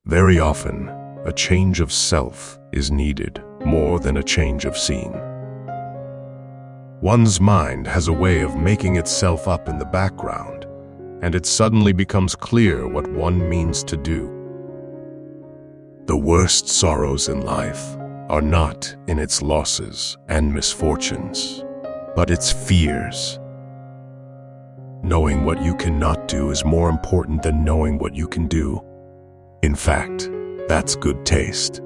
Very often, a change of self is needed more than a change of scene. One's mind has a way of making itself up in the background, and it suddenly becomes clear what one means to do. The worst sorrows in life are not in its losses and misfortunes, but its fears. Knowing what you cannot do is more important than knowing what you can do. In fact, that's good taste.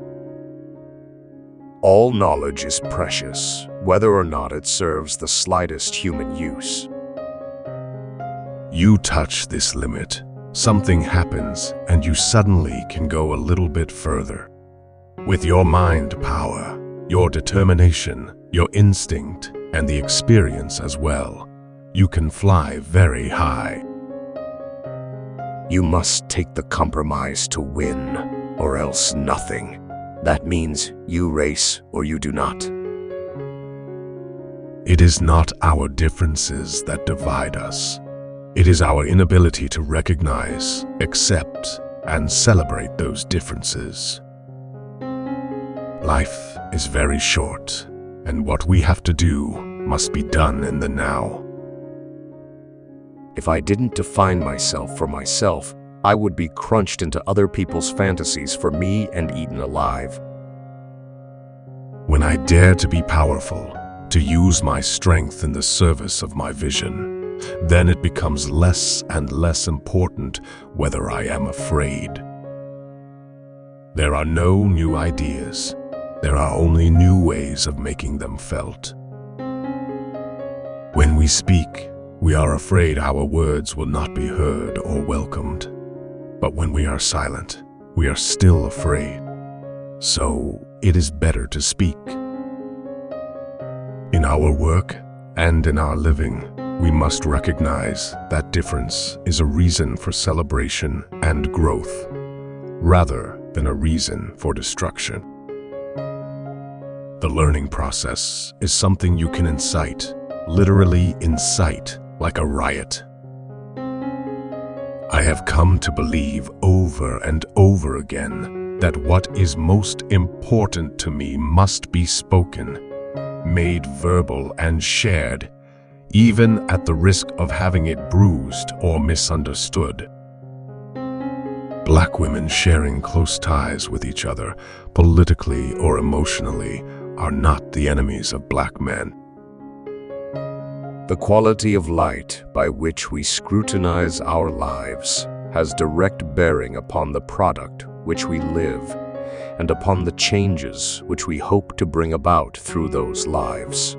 All knowledge is precious, whether or not it serves the slightest human use. You touch this limit, something happens, and you suddenly can go a little bit further. With your mind power, your determination, your instinct, and the experience as well, you can fly very high. You must take the compromise to win, or else nothing. That means you race or you do not. It is not our differences that divide us. It is our inability to recognize, accept, and celebrate those differences. Life is very short, and what we have to do must be done in the now. If I didn't define myself for myself, I would be crunched into other people's fantasies for me and eaten alive. When I dare to be powerful, to use my strength in the service of my vision, then it becomes less and less important whether I am afraid. There are no new ideas. There are only new ways of making them felt. When we speak, we are afraid our words will not be heard or welcomed. But when we are silent, we are still afraid. So it is better to speak. In our work and in our living, we must recognize that difference is a reason for celebration and growth, rather than a reason for destruction. The learning process is something you can incite, literally incite, like a riot. I have come to believe over and over again that what is most important to me must be spoken, made verbal and shared, even at the risk of having it bruised or misunderstood. Black women sharing close ties with each other, politically or emotionally, are not the enemies of black men. The quality of light by which we scrutinize our lives has direct bearing upon the product which we live and upon the changes which we hope to bring about through those lives.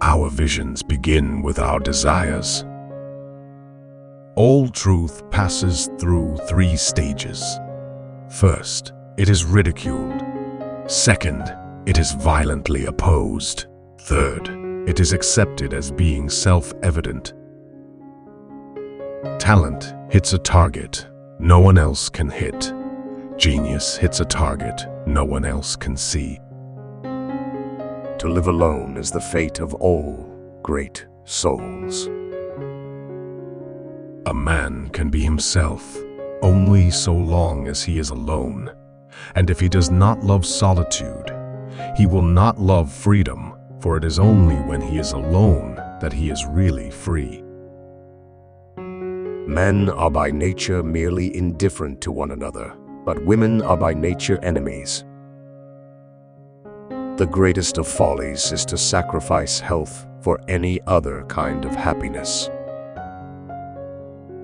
Our visions begin with our desires. All truth passes through 3 stages. First, it is ridiculed. Second, it is violently opposed. Third, it is accepted as being self-evident. Talent hits a target no one else can hit. Genius hits a target no one else can see. To live alone is the fate of all great souls. A man can be himself only so long as he is alone, and if he does not love solitude, he will not love freedom. For it is only when he is alone that he is really free. Men are by nature merely indifferent to one another, but women are by nature enemies. The greatest of follies is to sacrifice health for any other kind of happiness.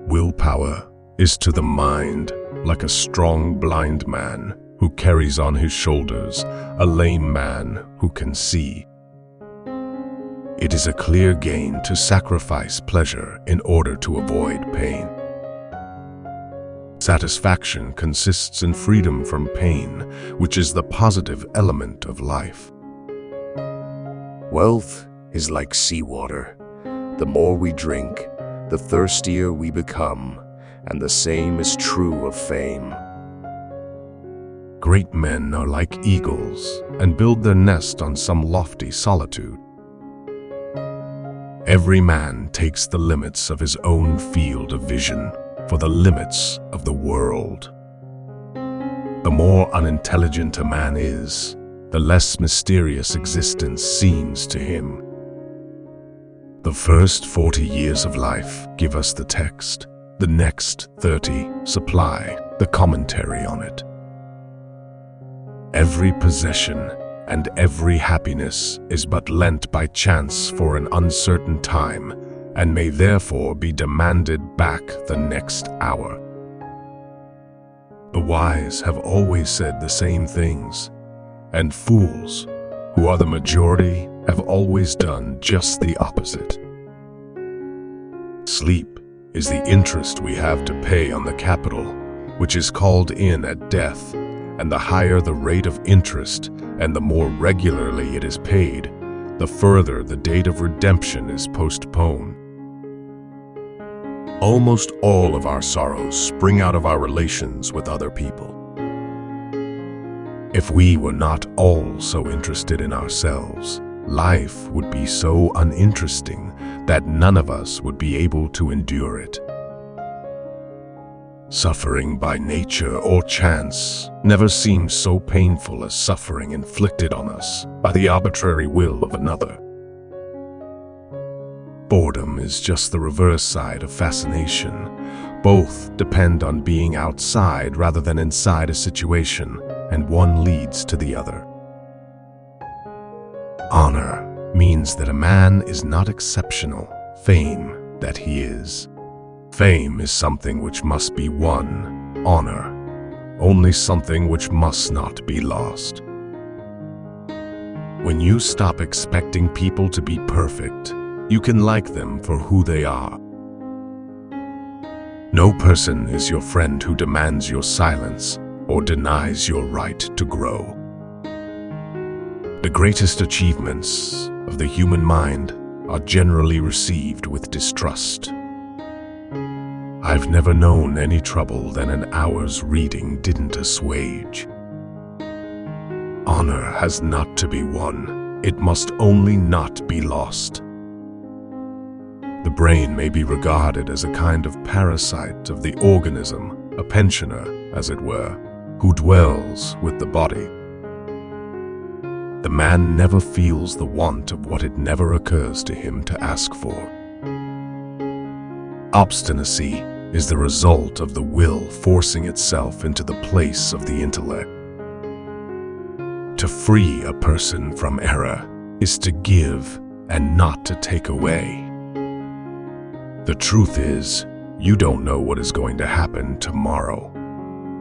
Willpower is to the mind like a strong blind man who carries on his shoulders a lame man who can see. It is a clear gain to sacrifice pleasure in order to avoid pain. Satisfaction consists in freedom from pain, which is the positive element of life. Wealth is like seawater. The more we drink, the thirstier we become, and the same is true of fame. Great men are like eagles and build their nest on some lofty solitude. Every man takes the limits of his own field of vision for the limits of the world. The more unintelligent a man is, the less mysterious existence seems to him. The first 40 years of life give us the text. The next 30 supply the commentary on it. Every possession and every happiness is but lent by chance for an uncertain time, and may therefore be demanded back the next hour. The wise have always said the same things, and fools, who are the majority, have always done just the opposite. Sleep is the interest we have to pay on the capital, which is called in at death, and the higher the rate of interest and the more regularly it is paid, the further the date of redemption is postponed. Almost all of our sorrows spring out of our relations with other people. If we were not all so interested in ourselves, life would be so uninteresting that none of us would be able to endure it. Suffering by nature or chance never seems so painful as suffering inflicted on us by the arbitrary will of another. Boredom is just the reverse side of fascination. Both depend on being outside rather than inside a situation, and one leads to the other. Honor means that a man is not exceptional, fame that he is. Fame is something which must be won, honor, only something which must not be lost. When you stop expecting people to be perfect, you can like them for who they are. No person is your friend who demands your silence or denies your right to grow. The greatest achievements of the human mind are generally received with distrust. I've never known any trouble that an hour's reading didn't assuage. Honor has not to be won, it must only not be lost. The brain may be regarded as a kind of parasite of the organism, a pensioner, as it were, who dwells with the body. The man never feels the want of what it never occurs to him to ask for. Obstinacy is the result of the will forcing itself into the place of the intellect. To free a person from error is to give and not to take away. The truth is, you don't know what is going to happen tomorrow.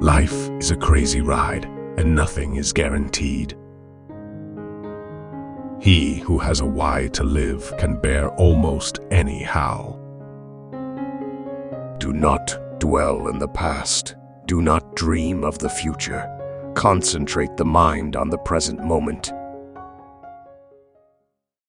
Life is a crazy ride, and nothing is guaranteed. He who has a why to live can bear almost any how. Do not dwell in the past. Do not dream of the future. Concentrate the mind on the present moment.